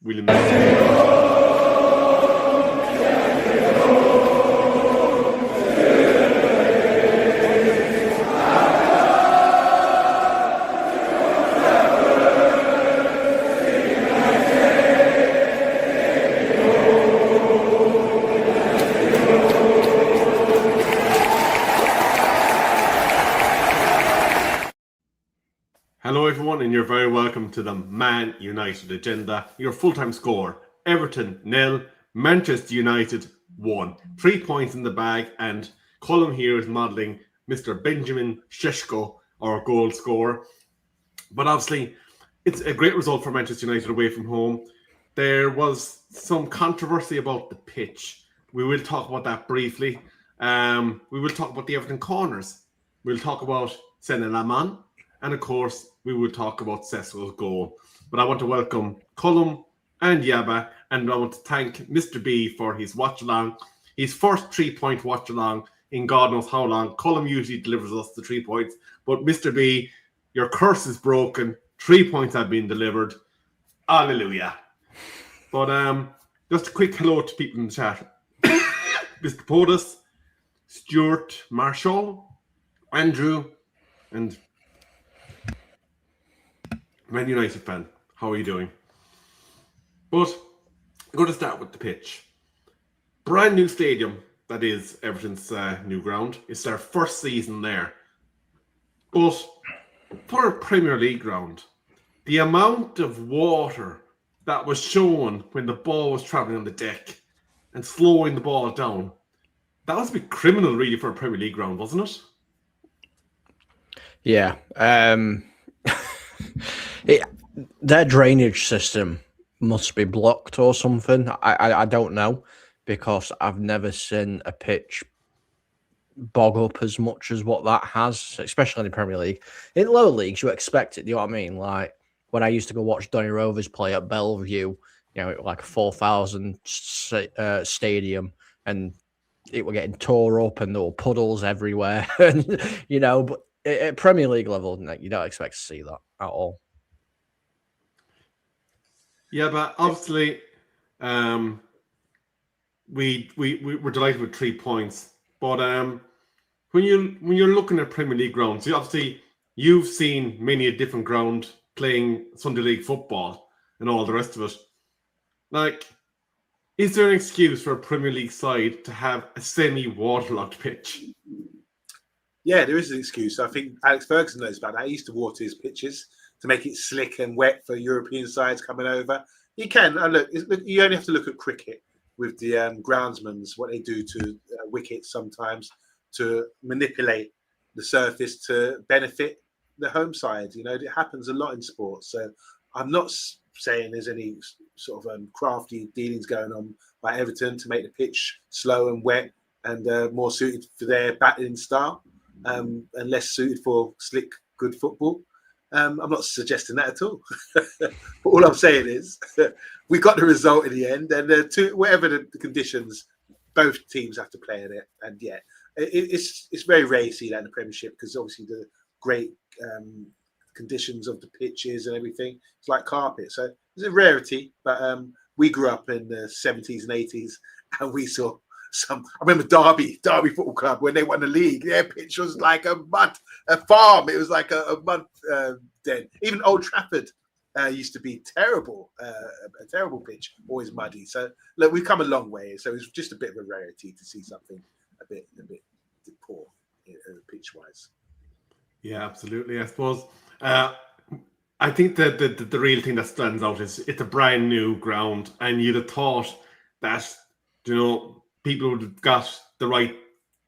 William. Hello everyone, and you're very welcome to the Man United Agenda. Your full-time score: Everton 0, Manchester United 1. 3 points in the bag, and Colm here is modelling Mr. Benjamin Šeško, our goal scorer. But obviously, it's a great result for Manchester United away from home. There was some controversy about the pitch. We will talk about that briefly. We will talk about the Everton corners. We'll talk about Sene Laman. And of course, we will talk about Sesko's goal. But I want to welcome Colm and Yaba, and I want to thank Mr. B for his watch-along. His first 3-point watch-along in God knows how long. Colm usually delivers us the 3 points. But Mr. B, your curse is broken. 3 points have been delivered. Hallelujah. But just a quick hello to people in the chat. Mr. Podus, Stuart Marshall, Andrew, and Man United fan, how are you doing? But I'm going to start with the pitch. Brand new stadium, that is Everton's new ground. It's their first season there. But for a Premier League ground, the amount of water that was shown when the ball was travelling on the deck and slowing the ball down, that was a bit criminal really for a Premier League ground, wasn't it? Yeah. Their drainage system must be blocked or something. I don't know, because I've never seen a pitch bog up as much as what that has, especially in the Premier League. In lower leagues, you expect it. Do you know what I mean? Like when I used to go watch Donny Rovers play at Bellevue, like a 4,000 stadium, and it were getting tore up and there were puddles everywhere. And but at Premier League level, you don't expect to see that at all. Yeah, but obviously, we're delighted with 3 points. But when you're looking at Premier League grounds, you've seen many a different ground playing Sunday League football and all the rest of it. Like, is there an excuse for a Premier League side to have a semi-waterlogged pitch? Yeah, there is an excuse. I think Alex Ferguson knows about that. He used to water his pitches to make it slick and wet for European sides coming over. You can. Look, you only have to look at cricket with the groundsmen, what they do to wickets sometimes to manipulate the surface to benefit the home side. It happens a lot in sports. So I'm not saying there's any sort of crafty dealings going on by Everton to make the pitch slow and wet and more suited for their batting style and less suited for slick, good football. I'm not suggesting that at all. But all I'm saying is we got the result in the end, and whatever the conditions, both teams have to play in it. And yeah, it's very rare to see that in the Premiership, because obviously the great conditions of the pitches and everything, it's like carpet. So it's a rarity, but we grew up in the 70s and 80s, and we saw I remember Derby Football Club, when they won the league, their pitch was like a farm. It was like a mud den. Even Old Trafford used to be terrible, a terrible pitch, always muddy. So look, we've come a long way. So it's just a bit of a rarity to see something a bit poor pitch wise. Yeah, absolutely. I suppose I think that the real thing that stands out is it's a brand new ground, and you'd have thought that people would have got the right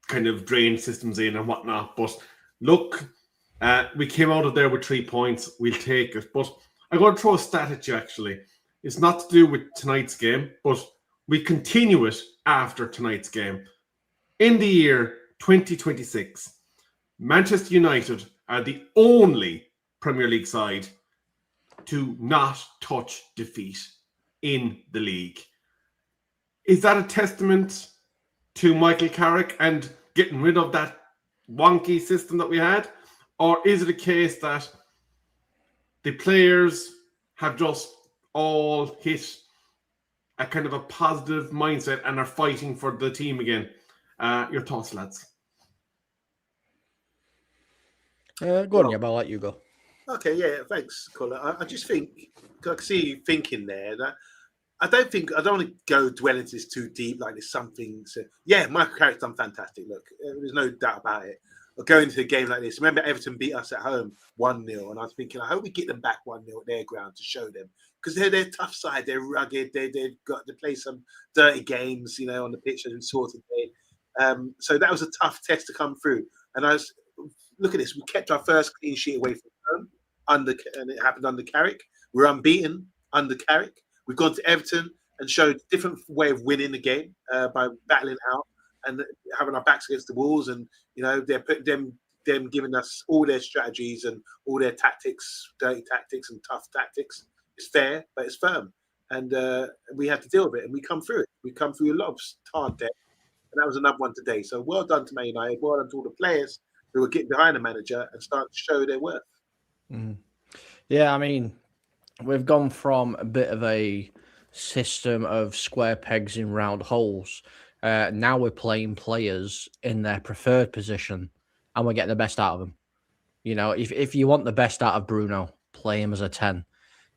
kind of drain systems in and whatnot. But look, we came out of there with 3 points. We'll take it. But I'm going to throw a stat at you, actually. It's not to do with tonight's game, but we continue it after tonight's game. In the year 2026, Manchester United are the only Premier League side to not touch defeat in the league. Is that a testament to Michael Carrick and getting rid of that wonky system that we had? Or is it a case that the players have just all hit a kind of a positive mindset and are fighting for the team again. Your thoughts, lads? Go on, yeah, but I'll let you go. Okay, yeah, thanks, Colin. I just think I can see you thinking there that I don't want to go dwell into this too deep. Like there's something. So, yeah, Michael Carrick's done fantastic. Look, there's no doubt about it. But going into a game like this, remember Everton beat us at home 1-0, and I was thinking, I hope we get them back 1-0 at their ground to show them because they're tough side. They're rugged. They've got to play some dirty games, on the pitch as we saw today. So that was a tough test to come through. And look at this. We kept our first clean sheet away from home and it happened under Carrick. We're unbeaten under Carrick. We've gone to Everton and showed a different way of winning the game by battling out and having our backs against the walls. And they're putting them giving us all their strategies and all their tactics, dirty tactics and tough tactics. It's fair, but it's firm, and we had to deal with it. And we come through it. We come through a lot of hard day, and that was another one today. So well done to Man United. Well done to all the players who are getting behind the manager and start to show their worth. Mm. Yeah, I mean, we've gone from a bit of a system of square pegs in round holes. Now we're playing players in their preferred position and we're getting the best out of them. If you want the best out of Bruno, play him as a 10.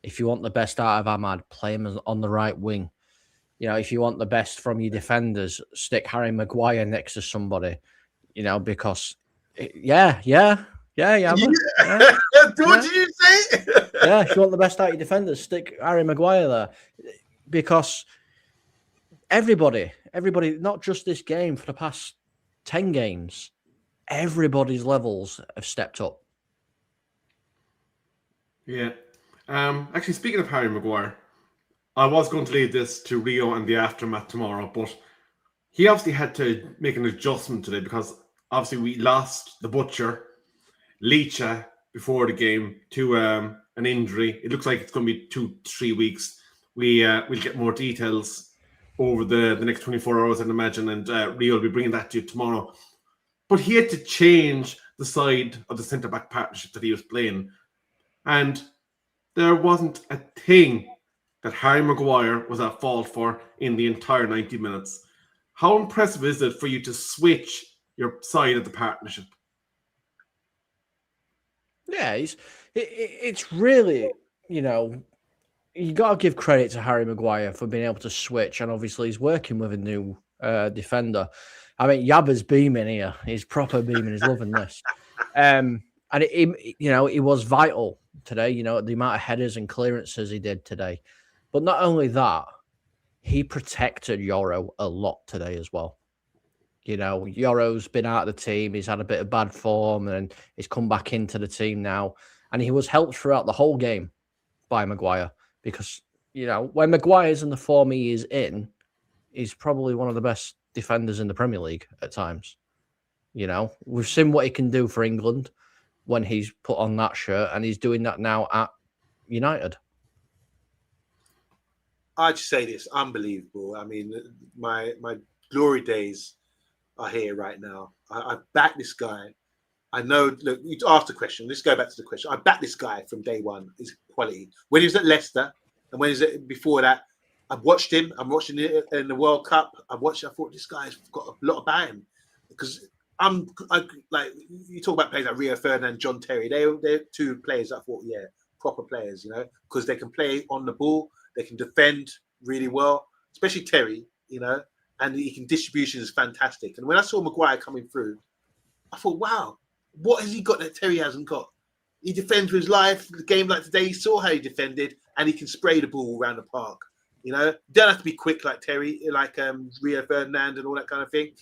If you want the best out of Ahmad, play him on the right wing. If you want the best from your defenders, stick Harry Maguire next to somebody, because yeah. What did you say? Yeah, if you want the best out of your defenders, stick Harry Maguire there. Because everybody, not just this game, for the past 10 games, everybody's levels have stepped up. Yeah. Actually, speaking of Harry Maguire, I was going to leave this to Rio and the aftermath tomorrow, but he obviously had to make an adjustment today because obviously we lost the Butcher, Licha before the game to an injury. It looks like it's going to be 2-3 weeks. We'll get more details over the next 24 hours, I'd imagine, and Rio will be bringing that to you tomorrow. But he had to change the side of the centre-back partnership that he was playing. And there wasn't a thing that Harry Maguire was at fault for in the entire 90 minutes. How impressive is it for you to switch your side of the partnership? Yeah, it's really, you got to give credit to Harry Maguire for being able to switch. And obviously he's working with a new defender. I mean, Yabba's beaming here. He's proper beaming. He's loving this. And he was vital today, the amount of headers and clearances he did today. But not only that, he protected Yoro a lot today as well. Yoro's been out of the team. He's had a bit of bad form and he's come back into the team now. And he was helped throughout the whole game by Maguire because, when Maguire's in the form he is in, he's probably one of the best defenders in the Premier League at times. We've seen what he can do for England when he's put on that shirt, and he's doing that now at United. I'd just say this, unbelievable. I mean, my glory days are here right now. I back this guy. I know, look, you asked the question. Let's go back to the question. I backed this guy from day one. His quality. When he was at Leicester, and when he was before that, I've watched him. I'm watching it in the World Cup. I thought this guy's got a lot about him because like you talk about players like Rio Ferdinand, John Terry. They're two players I thought, proper players, because they can play on the ball, they can defend really well, especially Terry, and distribution is fantastic. And when I saw Maguire coming through, I thought, wow, what has he got that Terry hasn't got? He defends with his life. The game like today, he saw how he defended, and he can spray the ball around the park. Don't have to be quick like Terry, like Rio Ferdinand and all that kind of thing.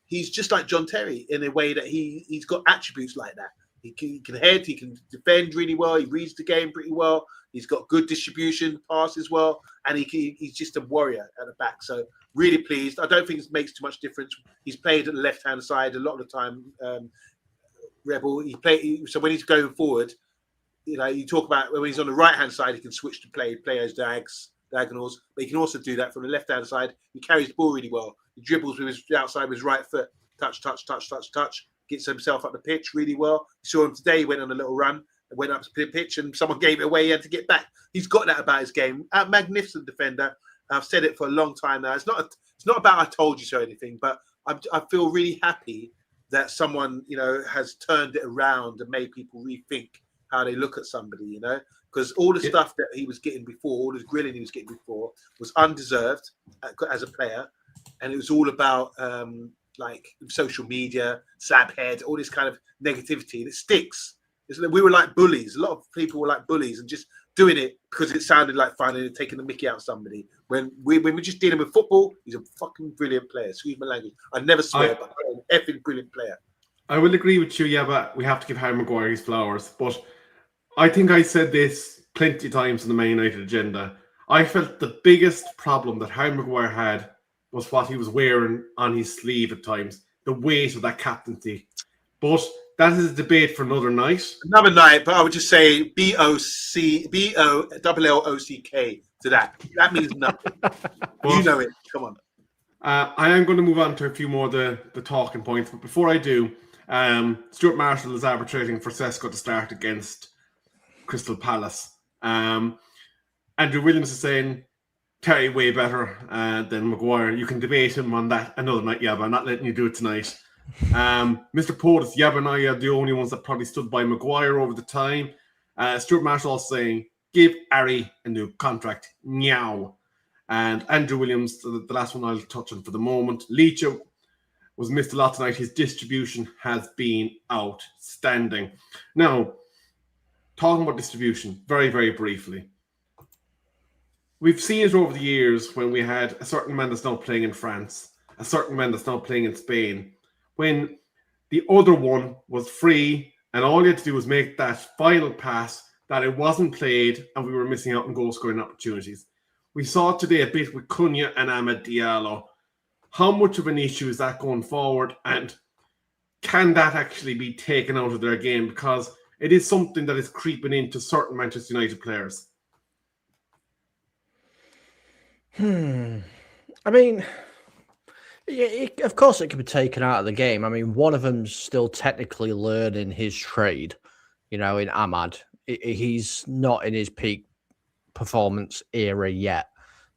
He's just like John Terry in a way that he's got attributes like that. He can head, he can defend really well, he reads the game pretty well, he's got good distribution, pass as well, and he's just a warrior at the back. So really pleased. I don't think it makes too much difference. He's played at the left-hand side a lot of the time, Rebel. So when he's going forward, you talk about when he's on the right-hand side, he can switch to play as diagonals, but he can also do that from the left-hand side. He carries the ball really well. He dribbles with his outside with his right foot, touch, gets himself up the pitch really well. You saw him today, he went on a little run, went up to the pitch and someone gave it away, he had to get back. He's got that about his game. A magnificent defender. I've said it for a long time now. It's not about I told you so or anything, but I feel really happy that someone, has turned it around and made people rethink how they look at somebody, because all the stuff that he was getting before, all the grilling he was getting before was undeserved as a player. And it was all about like social media, slaphead, all this kind of negativity that sticks. We were like bullies. A lot of people were like bullies and just doing it because it sounded like fun and taking the mickey out of somebody. When we're just dealing with football, he's a fucking brilliant player. Excuse my language. I never swear, but an effing brilliant player. I will agree with you, yeah, but we have to give Harry Maguire his flowers. But I think I said this plenty of times in the Man United agenda. I felt the biggest problem that Harry Maguire had was what he was wearing on his sleeve at times, the weight of that captaincy. But that is a debate for another night. Another night, but I would just say B-O-L-L-O-C-K to that. That means nothing. You know it. Come on. I am going to move on to a few more of the talking points. But before I do, Stuart Marshall is arbitrating for Sesko to start against Crystal Palace. Andrew Williams is saying Terry way better than Maguire. You can debate him on that another night, yeah, but I'm not letting you do it tonight. Mr. Portis, Yab and I are the only ones that probably stood by Maguire over the time. Stuart Marshall also saying, give Harry a new contract now. And Andrew Williams, the last one I'll touch on for the moment. Leach was missed a lot tonight. His distribution has been outstanding. Now, talking about distribution, very, very briefly. We've seen it over the years when we had a certain man that's now playing in France, a certain man that's now playing in Spain, when the other one was free and all you had to do was make that final pass, that it wasn't played and we were missing out on goal-scoring opportunities. We saw it today a bit with Cunha and Amad Diallo. How much of an issue is that going forward, and can that actually be taken out of their game? Because it is something that is creeping into certain Manchester United players. I mean, of course it can be taken out of the game. I mean, one of them's still technically learning his trade, in Amad. He's not in his peak performance era yet.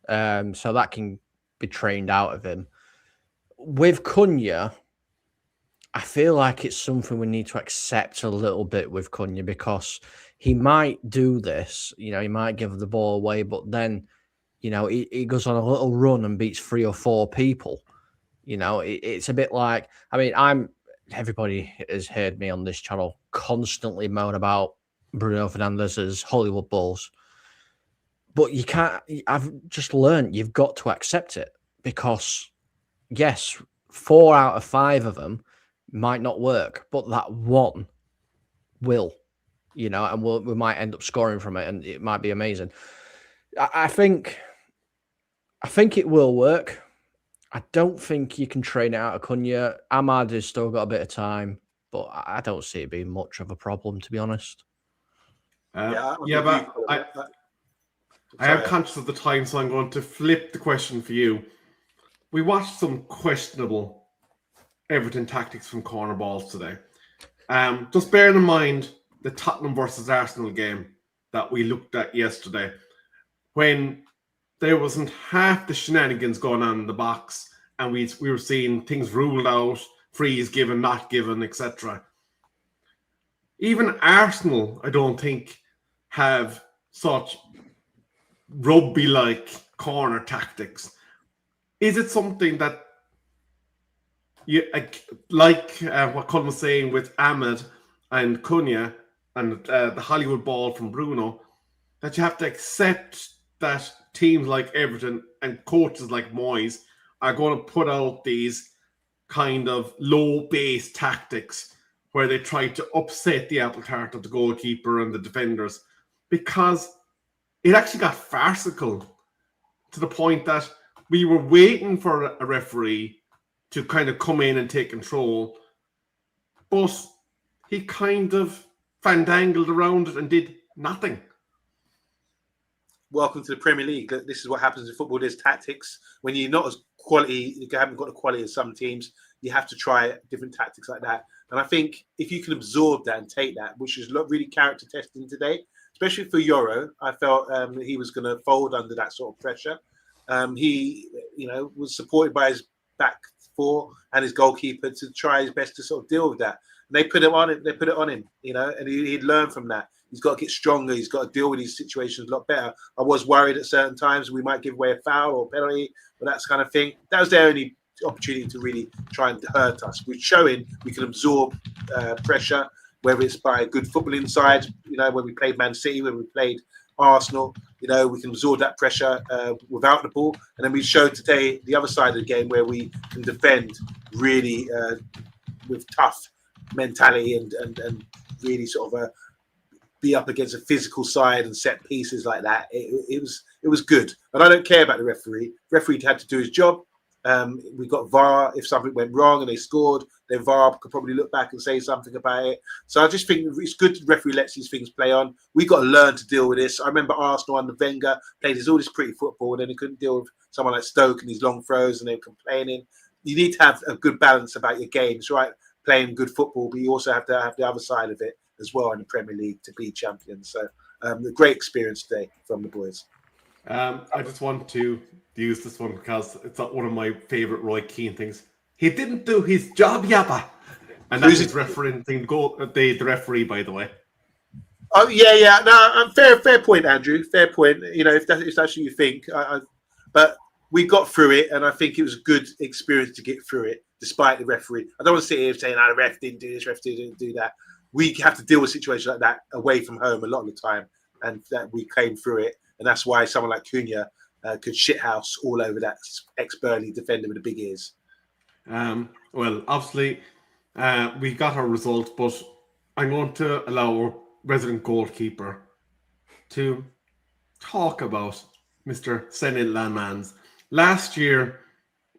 So that can be trained out of him. With Cunha, I feel like it's something we need to accept a little bit with Cunha, because he might do this, he might give the ball away, but then, he goes on a little run and beats 3 or 4 people. It's a bit like, everybody has heard me on this channel constantly moan about Bruno Fernandes's Hollywood balls. But you can't, I've just learned you've got to accept it, because yes, 4 out of 5 of them might not work, but that one will, and we might end up scoring from it, and it might be amazing. I think it will work. I don't think you can train it out of Cunha. Amad has still got a bit of time, but I don't see it being much of a problem, to be honest. I am conscious of the time, so I'm going to flip the question for you. We watched some questionable Everton tactics from corner balls today. Just bearing in mind the Tottenham versus Arsenal game that we looked at yesterday, when there wasn't half the shenanigans going on in the box, and we were seeing things ruled out, frees given, not given, etc. Even Arsenal, I don't think, have such rugby-like corner tactics. Is it something that you like what Colin was saying with Ahmed and Cunha and the Hollywood ball from Bruno, that you have to accept that teams like Everton and coaches like Moyes are going to put out these kind of low base tactics where they try to upset the apple cart of the goalkeeper and the defenders, because it actually got farcical to the point that we were waiting for a referee to kind of come in and take control, but he kind of fandangled around it and did nothing. Welcome to the Premier League. This is what happens in football. There's tactics. When you're not as quality, you haven't got the quality of some teams, you have to try different tactics like that. And I think if you can absorb that and take that, which is really character testing today, especially for Euro, I felt he was going to fold under that sort of pressure. He, was supported by his back four and his goalkeeper to try his best to sort of deal with that. And they put it on him. And he'd learn from that. He's got to get stronger. He's got to deal with these situations a lot better. I was worried at certain times we might give away a foul or penalty, or that kind of thing. That was their only opportunity to really try and hurt us. We're showing we can absorb pressure, whether it's by good football inside, when we played Man City, when we played Arsenal, we can absorb that pressure without the ball. And then we showed today the other side of the game where we can defend really with tough mentality and really sort of be up against a physical side and set pieces like that. It was good. And I don't care about the referee. The referee had to do his job. We got VAR. If something went wrong and they scored, then VAR could probably look back and say something about it. So I just think it's good the referee lets these things play on. We got to learn to deal with this. I remember Arsenal under Wenger played all this pretty football, and then they couldn't deal with someone like Stoke and these long throws, and they were complaining. You need to have a good balance about your games, right? Playing good football, but you also have to have the other side of it as well in the Premier League to be champions. So a great experience today from the boys. I just want to use this one because it's one of my favourite Roy Keane things. He didn't do his job, Yappa. And that's his referencing the referee, by the way. Oh yeah. No, fair point, Andrew. Fair point. If that's what you think, but we got through it, and I think it was a good experience to get through it, despite the referee. I don't want to sit here saying, the ref didn't do this, ref didn't do that. We have to deal with situations like that away from home a lot of the time, and that we came through it. And that's why someone like Cunha could shithouse all over that ex-Burnley defender with the big ears. Well, obviously, we got our result, but I'm going to allow our resident goalkeeper to talk about Mr. Senne Lammens. Last year,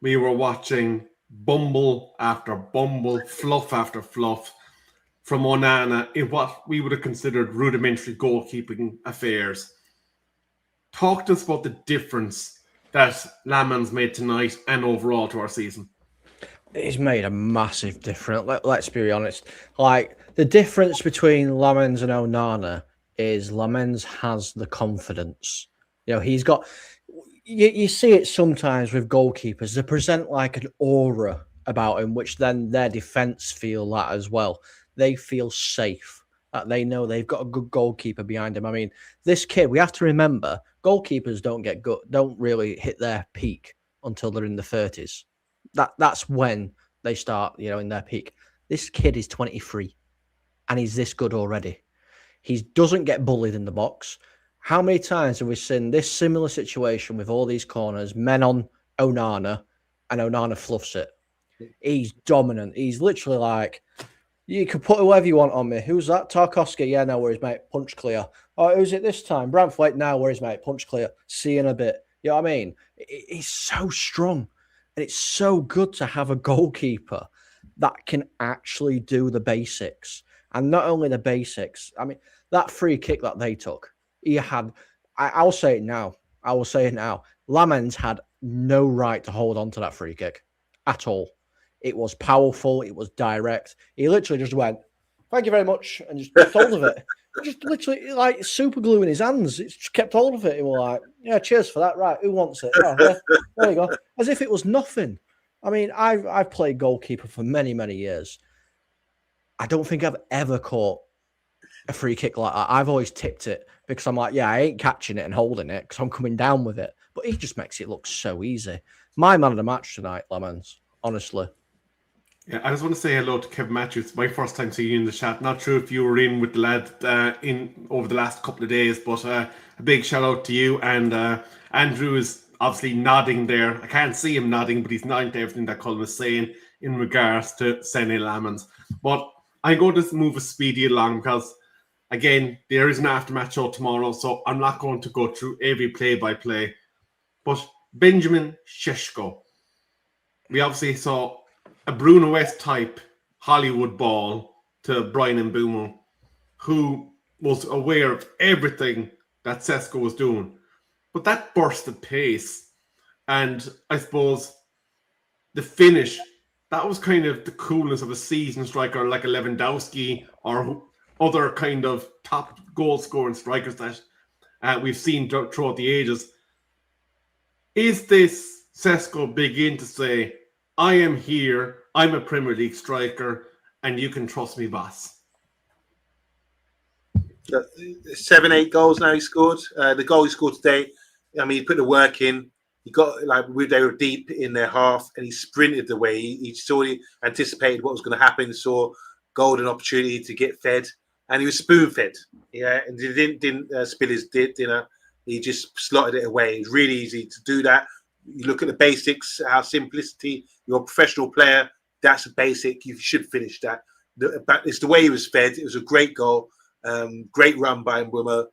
we were watching bumble after bumble, fluff after fluff from Onana in what we would have considered rudimentary goalkeeping affairs. Talk to us about the difference that Lammens made tonight and overall to our season. He's made a massive difference. Let's be honest. Like, the difference between Lammens and Onana is Lammens has the confidence. He's got... You see it sometimes with goalkeepers. They present like an aura about him, which then their defence feel that as well. They feel safe. They know they've got a good goalkeeper behind him. I mean, this kid, we have to remember, goalkeepers don't really hit their peak until they're in the 30s. That's when they start, in their peak. This kid is 23 and he's this good already. He doesn't get bullied in the box. How many times have we seen this similar situation with all these corners, men on Onana, and Onana fluffs it? He's dominant. He's literally like, you can put whoever you want on me. Who's that? Tarkowski? Yeah, no worries, mate. Punch clear. Oh, who's it this time? Branthwaite? No worries, mate. Punch clear. See you in a bit. You know what I mean? He's so strong. And it's so good to have a goalkeeper that can actually do the basics. And not only the basics. I mean, that free kick that they took, he had... I'll say it now. I will say it now. Lammens had no right to hold on to that free kick at all. It was powerful. It was direct. He literally just went, thank you very much, and just kept hold of it. Just literally like super glue in his hands. It just kept hold of it. He was like, yeah, cheers for that. Right, who wants it? Oh, yeah. There you go. As if it was nothing. I mean, I've played goalkeeper for many, many years. I don't think I've ever caught a free kick like that. I've always tipped it because I'm like, yeah, I ain't catching it and holding it because I'm coming down with it. But he just makes it look so easy. My man of the match tonight, Lammens, honestly. Yeah, I just want to say hello to Kevin Matthews. My first time seeing you in the chat. Not sure if you were in with the lad in over the last couple of days, but a big shout out to you. And Andrew is obviously nodding there. I can't see him nodding, but he's nodding to everything that Colin was saying in regards to Senne Lammens. But I'm going to move a speedy along because, again, there is an aftermatch show tomorrow, so I'm not going to go through every play-by-play. But Benjamin Šeško, we obviously saw a Bruno West type Hollywood ball to Brian Mbeumo, who was aware of everything that Sesko was doing. But that burst of pace, and I suppose the finish, that was kind of the coolness of a seasoned striker like a Lewandowski or other kind of top goal-scoring strikers that we've seen throughout the ages. Is this Sesko begin to say, I am here, I'm a Premier League striker, and you can trust me, boss? 7, 8 goals now he scored. The goal he scored today, I mean, he put the work in. He got, they were deep in their half, and he sprinted the way. He sorely anticipated what was going to happen, saw golden opportunity to get fed, and he was spoon-fed. Yeah, and he didn't spill his dinner. He just slotted it away. It's really easy to do that. You look at the basics, how simplicity. You're a professional player. That's a basic. You should finish that. But it's the way he was fed. It was a great goal. Great run by Mbeumo.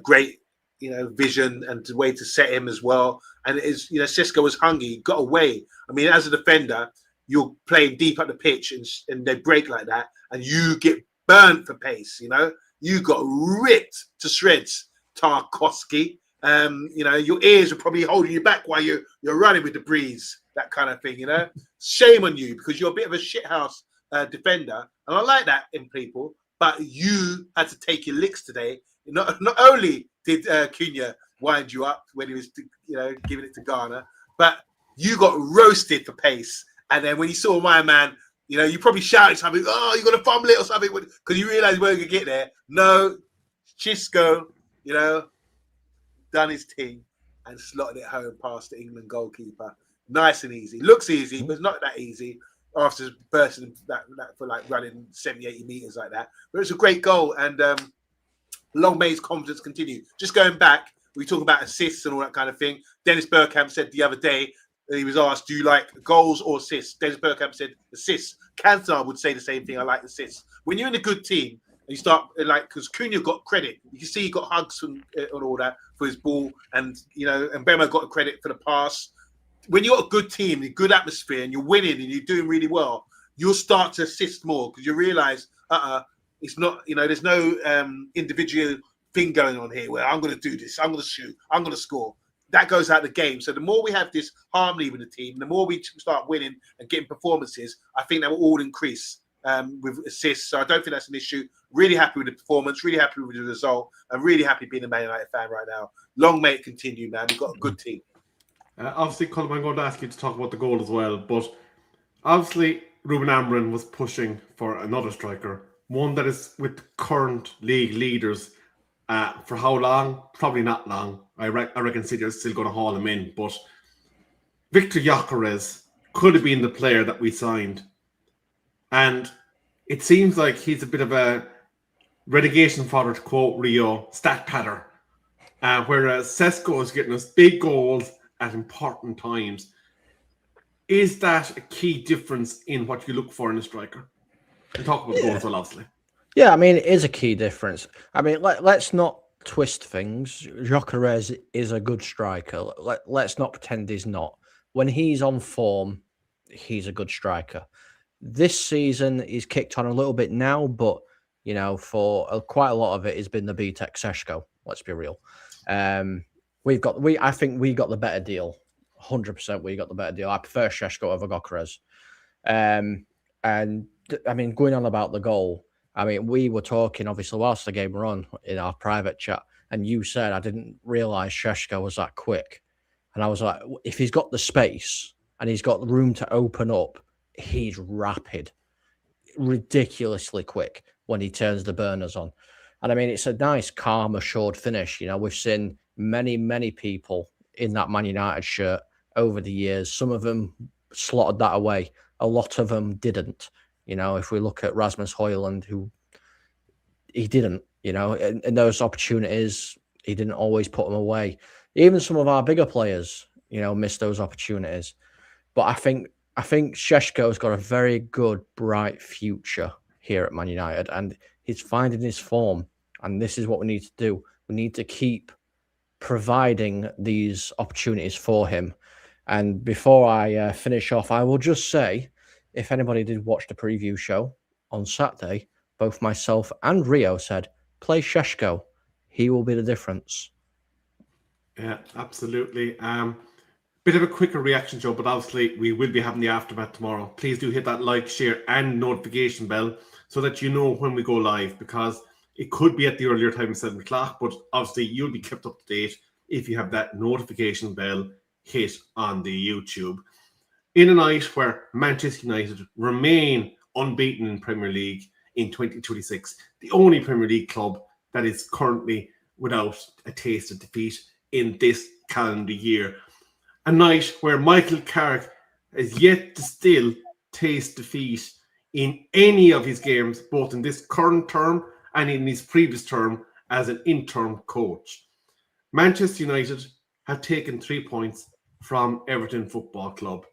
Great, vision and the way to set him as well. And it is, Sesko was hungry. He got away. I mean, as a defender, you're playing deep at the pitch and they break like that, and you get burnt for pace. You got ripped to shreds, Tarkowski. Your ears are probably holding you back while you're running with the breeze, that kind of thing. Shame on you, because you're a bit of a shithouse defender, and I like that in people. But you had to take your licks today. Not only did Cunha wind you up when he was, giving it to Ghana, but you got roasted for pace. And then when you saw my man, you probably shouted something, oh, you're going to fumble it or something, because you realised you weren't going to get there. No, Sesko, done his thing and slotted it home past the England goalkeeper. Nice and easy. Looks easy, but it's not that easy after bursting that for running 70, 80 metres like that. But it's a great goal, and long may his confidence continue. Just going back, we talk about assists and all that kind of thing. Dennis Bergkamp said the other day, he was asked, do you like goals or assists? Dennis Bergkamp said assists. Cantona would say the same thing, I like assists. When you're in a good team, and you start, because Cunha got credit. You can see he got hugs and all that for his ball, and, and Mbeumo got credit for the pass. When you're a good team, a good atmosphere, and you're winning and you're doing really well, you'll start to assist more, because you realise, it's not, there's no individual thing going on here where I'm going to do this, I'm going to shoot, I'm going to score. That goes out of the game. So the more we have this harmony with the team, the more we start winning and getting performances, I think that will all increase with assists. So I don't think that's an issue. Really happy with the performance, really happy with the result, and really happy being a Man United fan right now. Long may it continue, man. We've got a good team. Obviously, Colm, I'm going to ask you to talk about the goal as well, but obviously Ruben Amorim was pushing for another striker, one that is with current league leaders. For how long? Probably not long. I reckon City are still going to haul him in, but Victor Gyökeres could have been the player that we signed, and it seems like he's a bit of a relegation fodder, to quote Rio, stat padder, whereas Sesko is getting us big goals at important times. Is that a key difference in what you look for in a striker? And talk about the goal as well, obviously. Yeah, I mean, it is a key difference. I mean, let's not twist things. Gyökeres is a good striker. Let's not pretend he's not. When he's on form, he's a good striker. This season, he's kicked on a little bit now, but, for quite a lot of it, has been the BTEC Sesko. Let's be real. I think we got the better deal. 100% we got the better deal. I prefer Šeško over Gyökeres. And, I mean, going on about the goal, I mean, we were talking, obviously, whilst the game were on in our private chat, and you said, I didn't realise Šeško was that quick. And I was like, if he's got the space and he's got room to open up, he's rapid, ridiculously quick when he turns the burners on. And I mean, it's a nice, calm, assured finish. We've seen many, many people in that Man United shirt over the years. Some of them slotted that away. A lot of them didn't. If we look at Rasmus Højlund, who he didn't, in those opportunities, he didn't always put them away. Even some of our bigger players, missed those opportunities. But I think Šeško's got a very good, bright future here at Man United, and he's finding his form. And this is what we need to do. We need to keep providing these opportunities for him. And before I finish off, I will just say, if anybody did watch the preview show on Saturday, both myself and Rio said, play Šeško. He will be the difference. Yeah, absolutely. Bit of a quicker reaction, Joe, but obviously we will be having the aftermath tomorrow. Please do hit that like, share, and notification bell so that you know when we go live, because it could be at the earlier time of 7 o'clock, but obviously you'll be kept up to date if you have that notification bell hit on the YouTube. In a night where Manchester United remain unbeaten in Premier League in 2026, the only Premier League club that is currently without a taste of defeat in this calendar year. A night where Michael Carrick has yet to still taste defeat in any of his games, both in this current term and in his previous term as an interim coach. Manchester United have taken 3 points from Everton Football Club.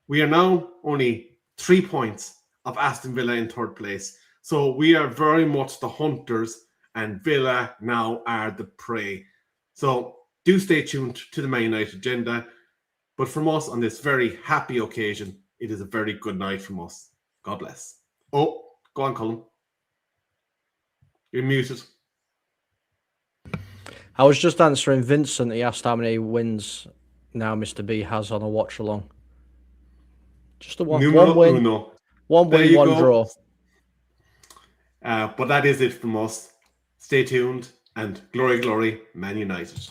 We are now only 3 points of Aston Villa in third place. So we are very much the hunters, and Villa now are the prey. So do stay tuned to the Man United agenda. But from us on this very happy occasion, it is a very good night from us. God bless. Oh, go on, Colin. You're muted. I was just answering Vincent. He asked how many wins now Mr. B has on a watch along. Just one win, uno. One There win, you one go. draw. But that is it from us. Stay tuned, and glory, glory, Man United.